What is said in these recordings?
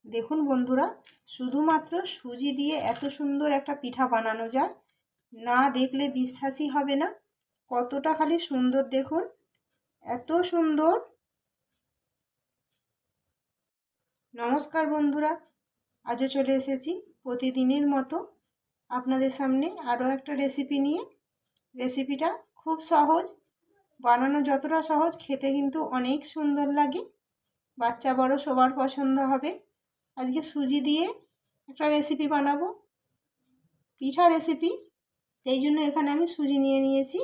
দেখুন বন্ধুরা, শুধুমাত্র সুজি দিয়ে এত সুন্দর একটা পিঠা বানানো যায়, না দেখলে বিশ্বাসই হবে না। কতটা খালি সুন্দর দেখুন, এত সুন্দর। নমস্কার বন্ধুরা, আজও চলে এসেছি প্রতিদিনের মতো আপনাদের সামনে আরও একটা রেসিপি নিয়ে। রেসিপিটা খুব সহজ, বানানো যতটা সহজ খেতে কিন্তু অনেক সুন্দর লাগে। বাচ্চা বড় সবার পছন্দ হবে। আজকে সুজি দিয়ে একটা রেসিপি বানাবো, পিঠা রেসিপি। এই জন্য এখানে আমি সুজি নিয়ে নিয়েছি।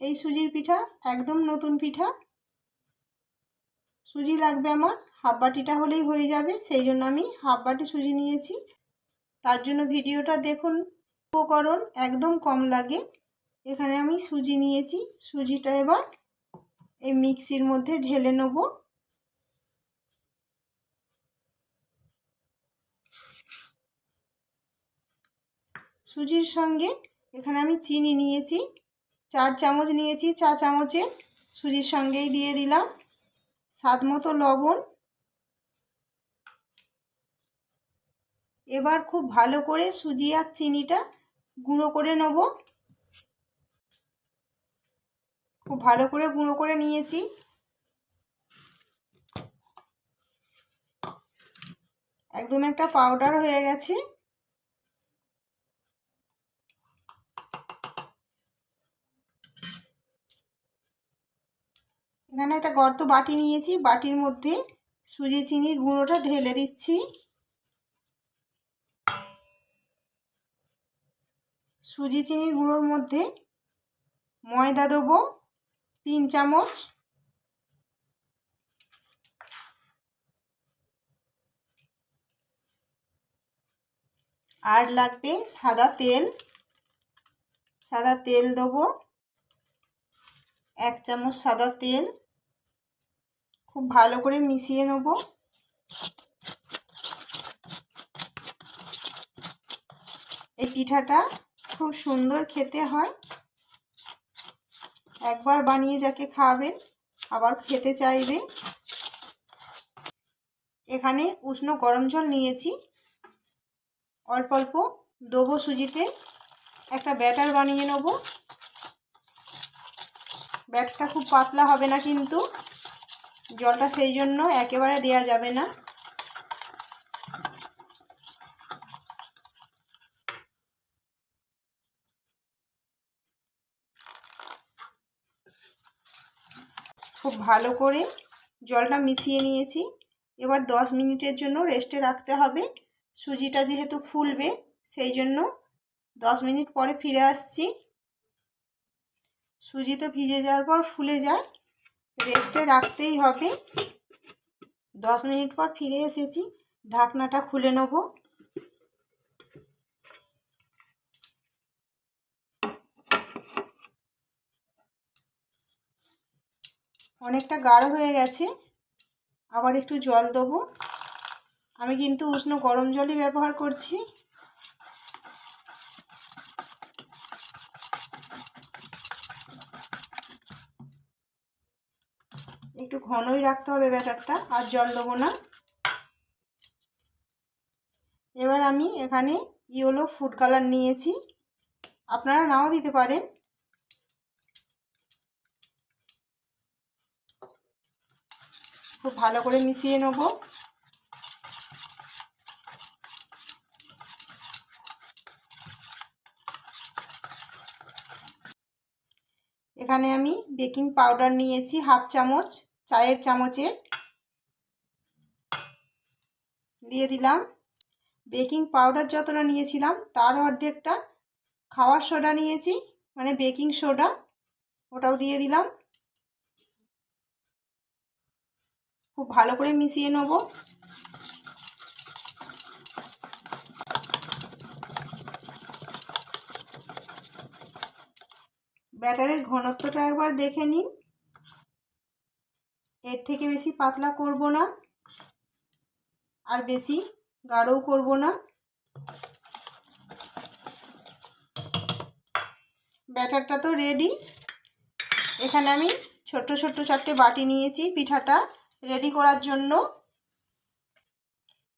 এই সুজির পিঠা একদম নতুন পিঠা। সুজি লাগবে আমার হাফ বাটিটা হলেই হয়ে যাবে, সেই জন্য আমি হাফ বাটি সুজি নিয়েছি। তার জন্য ভিডিওটা দেখুন। উপকরণ একদম কম লাগে। এখানে আমি সুজি নিয়েছি, সুজিটা এবার এই মিক্সির মধ্যে ঢেলে নেব। সুজির সঙ্গে এখানে আমি চিনি নিয়েছি, 4 চামচ নিয়েছি, চা চামচে সুজির সঙ্গেই দিয়ে দিলাম। স্বাদ মতো লবণ। এবার খুব ভালো করে সুজি আর চিনিটা গুঁড়ো করে নেব। খুব ভালো করে গুঁড়ো করে নিয়েছি। একদম একটা পাউডার হয়ে গেছে। এখানে একটা গর্ত বাটি নিয়েছি, বাটির মধ্যে সুজি চিনির গুঁড়োটা ঢেলে দিচ্ছি। সুজি চিনির গুঁড়োর মধ্যে ময়দা দেবো 3 চামচ। আর লাগবে সাদা তেল। সাদা তেল দেবো 1 চামচ সাদা তেল। খুব ভালো করে মিশিয়ে নেব। এই পিঠাটা খুব সুন্দর খেতে হয়। একবার বানিয়ে যাকে খাওয়াবেন আবার খেতে চাইবে। এখানে উষ্ণ গরম জল নিয়েছি, অল্প অল্প দেবো সুজিতে। একটা ব্যাটার বানিয়ে নেব। ব্যাটারটা খুব পাতলা হবে না কিন্তু, জলটা সেই জন্য একেবারে দেওয়া যাবে না। খুব ভালো করে জলটা মিশিয়ে নিয়েছি। এবার 10 মিনিটের জন্য রেস্টে রাখতে হবে। সুজিটা যেহেতু ফুলবে, সেই জন্য 10 মিনিট পরে ফিরে আসছি। সুজি তো ভিজে যাওয়ার পর ফুলে যায়, রেস্টে রাখতেই হবে। 10 মিনিট পর ফিরে এসেছি। ঢাকনাটা খুলে নেব। অনেকটা গাঢ় হয়ে গেছে, আবার একটু জল দেবো। আমি কিন্তু উষ্ণ গরম জলই ব্যবহার করছি। একটু ঘনই রাখতে হবে ব্যাটারটা, আর জল দেবো না। এবার আমি এখানে ইয়েলো ফুড কালার নিয়েছি, আপনারা নাও দিতে পারেন। খুব ভালো করে মিশিয়ে নেব। এখানে আমি বেকিং পাউডার নিয়েছি হাফ চামচ, চায়ের চামচের দিয়ে দিলাম। বেকিং পাউডার যতটা নিয়েছিলাম তার অর্ধেকটা খাওয়ার সোডা নিয়েছি, মানে বেকিং সোডা, ওটাও দিয়ে দিলাম। খুব ভালো করে মিশিয়ে নেব। ব্যাটারের ঘনত্বটা একবার দেখে নিন। এর থেকে বেশি পাতলা করব না, আর বেশি গাঢ়ও করব না। ব্যাটারটা তো রেডি। এখানে আমি ছোট্ট ছোট্ট 4টে বাটি নিয়েছি পিঠাটা রেডি করার জন্য।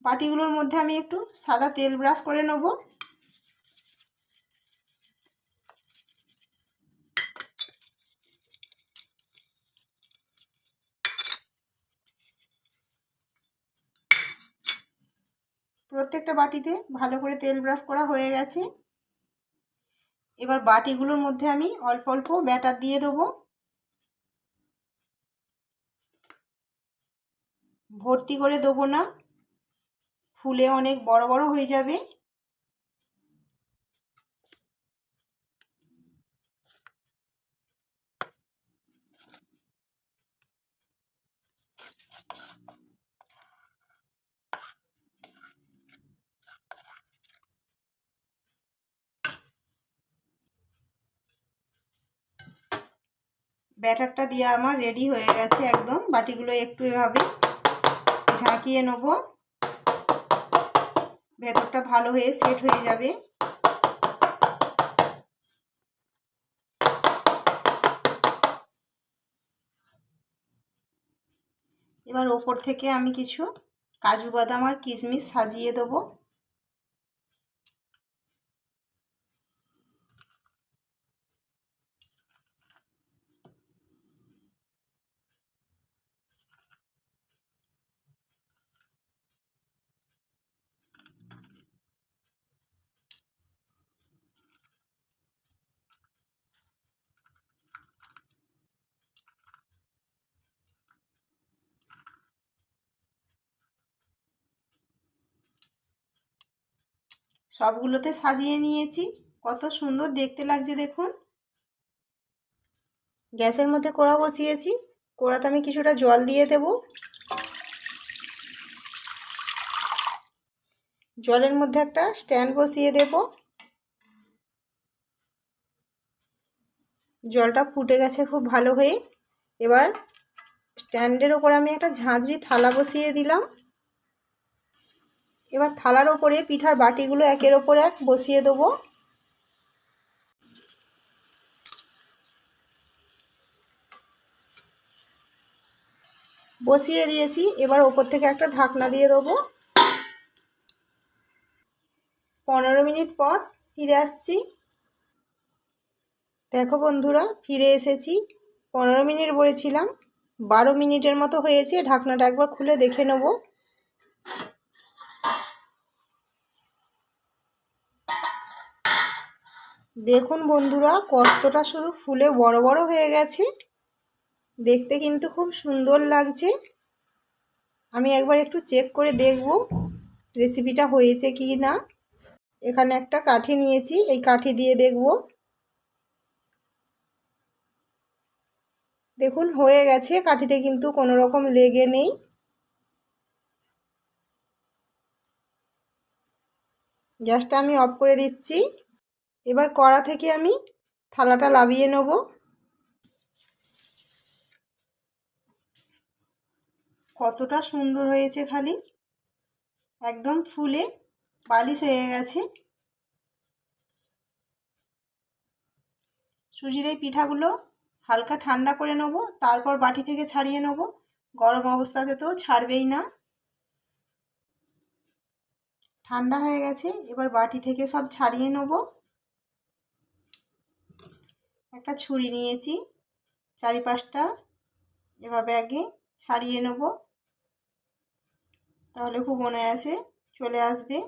বাটিগুলোর মধ্যে আমি একটু সাদা তেল ব্রাশ করে নেব। প্রত্যেকটা বাটিতে ভালো করে তেল ব্রাশ করা হয়ে গেছে। এবার বাটিগুলোর মধ্যে আমি অল্প অল্প ব্যাটার দিয়ে দেবো। ভর্তি করে দেবো না, ফুলে অনেক বড় বড় হয়ে যাবে। ব্যাটারটা দিয়ে আমার রেডি হয়ে গেছে একদম। বাটিগুলো একটু এভাবে ঝাঁকিয়ে নেব, ভেতরটা ভালো হয়ে সেট হয়ে যাবে। এবার ওপর থেকে আমি কিছু কাজু বাদাম আর কিশমিশ সাজিয়ে দেবো। সবগুলোতে সাজিয়ে নিয়েছি, কত সুন্দর দেখতে লাগছে দেখুন। গ্যাসের মধ্যে কড়া বসিয়েছি, কড়াতে আমি কিছুটা জল দিয়ে দেব। জলের মধ্যে একটা স্ট্যান্ড বসিয়ে দেব। জলটা ফুটে গেছে খুব ভালো হয়ে। এবার স্ট্যান্ডের ওপরে আমি একটা ঝাঁঝরি থালা বসিয়ে দিলাম। এবার থালার ওপরে পিঠার বাটিগুলো একের ওপর এক বসিয়ে দেবো। বসিয়ে দিয়েছি, এবার ওপর থেকে একটা ঢাকনা দিয়ে দেবো। 15 মিনিট পর ফিরে আসছি। দেখো বন্ধুরা, ফিরে এসেছি। 15 মিনিট বলেছিলাম, 12 মিনিটের মতো হয়েছে। ঢাকনাটা একবার খুলে দেখে নেব। দেখুন বন্ধুরা, কতটা শুধু ফুলে বড় বড় হয়ে গেছে। দেখতে কিন্তু খুব সুন্দর লাগছে। আমি একবার একটু চেক করে দেখব রেসিপিটা হয়েছে কি না। এখানে একটা কাঠি নিয়েছি, এই কাঠি দিয়ে দেখব। দেখুন হয়ে গেছে, কাঠিতে কিন্তু কোনো রকম লেগে নেই। গ্যাসটা আমি অফ করে দিচ্ছি। এবার কড়া থেকে আমি থালাটা নামিয়ে নেব। কতটা সুন্দর হয়েছে, খালি একদম ফুলে পালিশ হয়ে গেছে। সুজির এই পিঠাগুলো হালকা ঠান্ডা করে নেব, তারপর বাটি থেকে ছাড়িয়ে নেব। গরম অবস্থাতে তো ছাড়বেই না। ঠান্ডা হয়ে গেছে, এবার বাটি থেকে সব ছাড়িয়ে নেব। একটা ছুরি নিয়েছি, চারিপাশটা এভাবে আগে ছাড়িয়ে নেব, তাহলে খুব অনায়াসে চলে আসবে।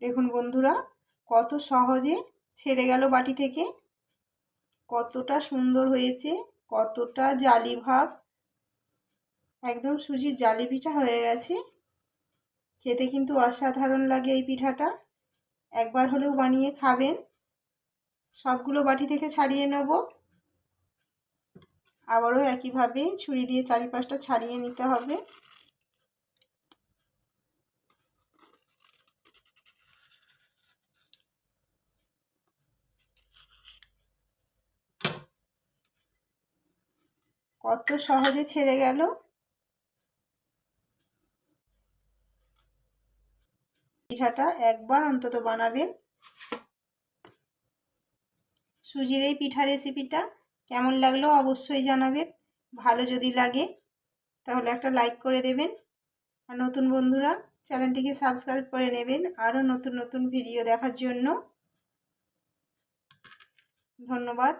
দেখুন বন্ধুরা, কত সহজে ছেড়ে গেল বাটি থেকে। কতটা সুন্দর হয়েছে, কতটা জালি ভাব, একদম সুজির জালি পিঠা হয়ে গেছে। খেতে কিন্তু অসাধারণ লাগে এই পিঠাটা। একবার হলেও বানিয়ে খাবেন। সবগুলো বাটি থেকে ছাড়িয়ে নেব। আবারও একইভাবে ছুরি দিয়ে চারিপাশটা ছাড়িয়ে নিতে হবে। কত সহজে ছেড়ে গেল। পিঠাটা একবার অন্তত বানাবেন, সুজির এই পিঠা রেসিপিটা কেমন লাগলো অবশ্যই জানাবেন। ভালো যদি লাগে তাহলে একটা লাইক করে দেবেন, আর নতুন বন্ধুরা চ্যানেলটিকে সাবস্ক্রাইব করে নেবেন আরও নতুন নতুন ভিডিও দেখার জন্য। ধন্যবাদ।